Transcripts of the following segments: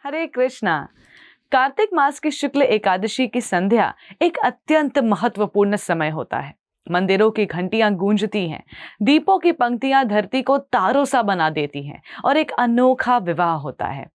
हरे कृष्णा। कार्तिक मास की शुक्ल एकादशी की संध्या एक अत्यंत महत्वपूर्ण समय होता है। मंदिरों की घंटियां गूंजती हैं, दीपों की पंक्तियां धरती को तारों सा बना देती हैं और एक अनोखा विवाह होता है।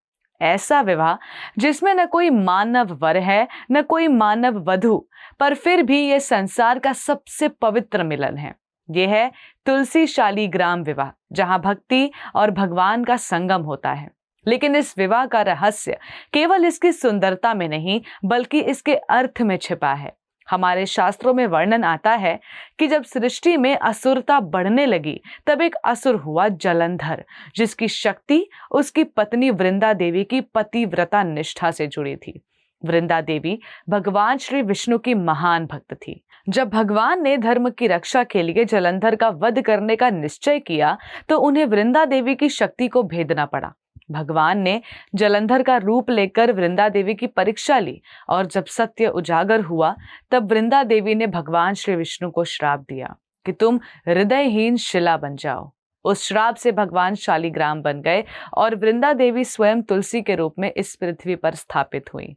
ऐसा विवाह जिसमें न कोई मानव वर है न कोई मानव वधू, पर फिर भी ये संसार का सबसे पवित्र मिलन है। ये है तुलसी शालीग्राम विवाह, जहां भक्ति और भगवान का संगम होता है। लेकिन इस विवाह का रहस्य केवल इसकी सुंदरता में नहीं बल्कि इसके अर्थ में छिपा है। हमारे शास्त्रों में वर्णन आता है कि जब सृष्टि में असुरता बढ़ने लगी तब एक असुर हुआ जलंधर, जिसकी शक्ति उसकी पत्नी वृंदा देवी की पतिव्रता निष्ठा से जुड़ी थी। वृंदा देवी भगवान श्री विष्णु की महान भक्त थी। जब भगवान ने धर्म की रक्षा के लिए जलंधर का वध करने का निश्चय किया तो उन्हें वृंदा देवी की शक्ति को भेदना पड़ा। भगवान ने जलंधर का रूप लेकर वृंदा देवी की परीक्षा ली और जब सत्य उजागर हुआ तब वृंदा देवी ने भगवान श्री विष्णु को श्राप दिया कि तुम हृदयहीन शिला बन जाओ। उस श्राप से भगवान शालीग्राम बन गए और वृंदा देवी स्वयं तुलसी के रूप में इस पृथ्वी पर स्थापित हुई।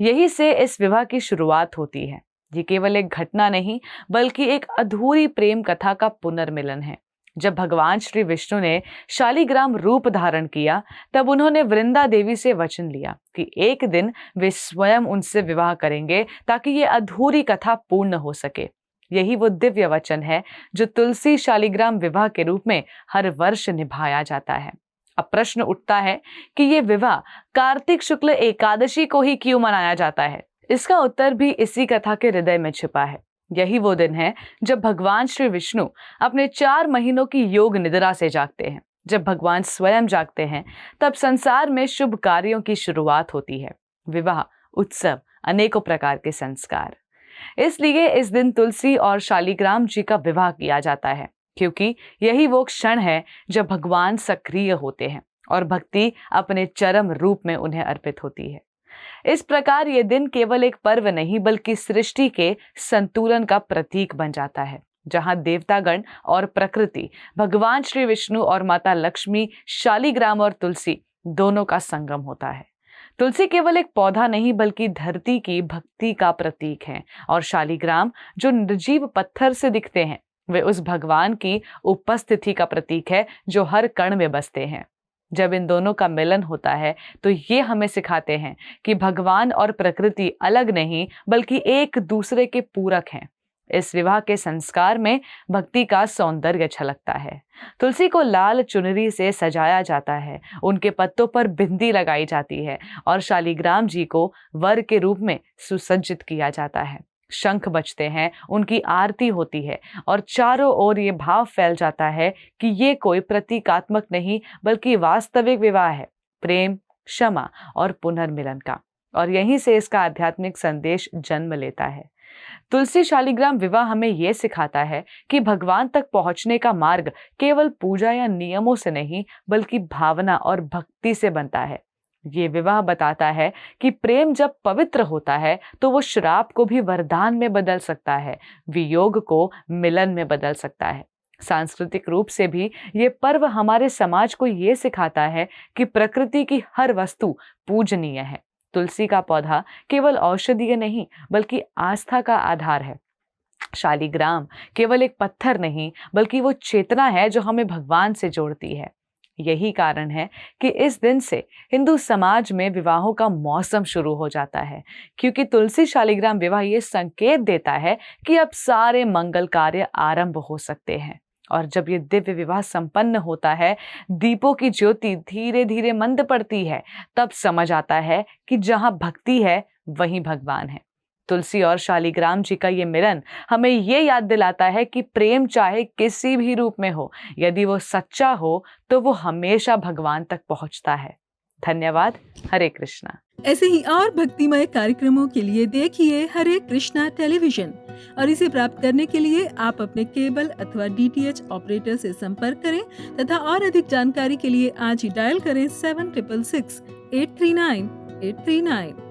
यही से इस विवाह की शुरुआत होती है। ये केवल एक घटना नहीं बल्कि एक अधूरी प्रेम कथा का पुनर्मिलन है। जब भगवान श्री विष्णु ने शालीग्राम रूप धारण किया तब उन्होंने वृंदा देवी से वचन लिया कि एक दिन वे स्वयं उनसे विवाह करेंगे ताकि ये अधूरी कथा पूर्ण हो सके। यही वो दिव्य वचन है जो तुलसी शालीग्राम विवाह के रूप में हर वर्ष निभाया जाता है। अब प्रश्न उठता है कि ये विवाह कार्तिक शुक्ल एकादशी को ही क्यों मनाया जाता है। इसका उत्तर भी इसी कथा के हृदय में छिपा है। यही वो दिन है जब भगवान श्री विष्णु अपने 4 महीनों की योग निद्रा से जागते हैं। जब भगवान स्वयं जागते हैं तब संसार में शुभ कार्यों की शुरुआत होती है। विवाह, उत्सव, अनेकों प्रकार के संस्कार। इसलिए इस दिन तुलसी और शालीग्राम जी का विवाह किया जाता है, क्योंकि यही वो क्षण है जब भगवान सक्रिय होते हैं और भक्ति अपने चरम रूप में उन्हें अर्पित होती है। इस प्रकार ये दिन केवल एक पर्व नहीं बल्कि सृष्टि के संतुलन का प्रतीक बन जाता है, जहां देवतागण और प्रकृति, भगवान श्री विष्णु और माता लक्ष्मी, शालीग्राम और तुलसी दोनों का संगम होता है। तुलसी केवल एक पौधा नहीं बल्कि धरती की भक्ति का प्रतीक है और शालीग्राम जो निर्जीव पत्थर से दिखते हैं वे उस भगवान की उपस्थिति का प्रतीक है जो हर कण में बसते हैं। जब इन दोनों का मिलन होता है तो ये हमें सिखाते हैं कि भगवान और प्रकृति अलग नहीं बल्कि एक दूसरे के पूरक हैं। इस विवाह के संस्कार में भक्ति का सौंदर्य छलकता है। तुलसी को लाल चुनरी से सजाया जाता है, उनके पत्तों पर बिंदी लगाई जाती है और शालीग्राम जी को वर के रूप में सुसज्जित किया जाता है। शंख बजते हैं, उनकी आरती होती है और चारों ओर ये भाव फैल जाता है कि ये कोई प्रतीकात्मक नहीं बल्कि वास्तविक विवाह है, प्रेम, क्षमा और पुनर्मिलन का। और यहीं से इसका आध्यात्मिक संदेश जन्म लेता है। तुलसी शालीग्राम विवाह हमें यह सिखाता है कि भगवान तक पहुंचने का मार्ग केवल पूजा या नियमों से नहीं बल्कि भावना और भक्ति से बनता है। ये विवाह बताता है कि प्रेम जब पवित्र होता है तो वो श्राप को भी वरदान में बदल सकता है, वियोग को मिलन में बदल सकता है। सांस्कृतिक रूप से भी ये पर्व हमारे समाज को ये सिखाता है कि प्रकृति की हर वस्तु पूजनीय है। तुलसी का पौधा केवल औषधीय नहीं बल्कि आस्था का आधार है। शालीग्राम केवल एक पत्थर नहीं बल्कि वो चेतना है जो हमें भगवान से जोड़ती है। यही कारण है कि इस दिन से हिंदू समाज में विवाहों का मौसम शुरू हो जाता है, क्योंकि तुलसी शालीग्राम विवाह ये संकेत देता है कि अब सारे मंगल कार्य आरंभ हो सकते हैं। और जब ये दिव्य विवाह संपन्न होता है, दीपों की ज्योति धीरे धीरे मंद पड़ती है, तब समझ आता है कि जहां भक्ति है वहीं भगवान है। तुलसी और शालीग्राम जी का ये मिलन हमें ये याद दिलाता है कि प्रेम चाहे किसी भी रूप में हो, यदि वो सच्चा हो तो वो हमेशा भगवान तक पहुंचता है। धन्यवाद। हरे कृष्णा। ऐसे ही और भक्तिमय कार्यक्रमों के लिए देखिए हरे कृष्णा टेलीविजन और इसे प्राप्त करने के लिए आप अपने केबल अथवा DTH ऑपरेटर से संपर्क करें तथा और अधिक जानकारी के लिए आज ही डायल करें 7666 839 839।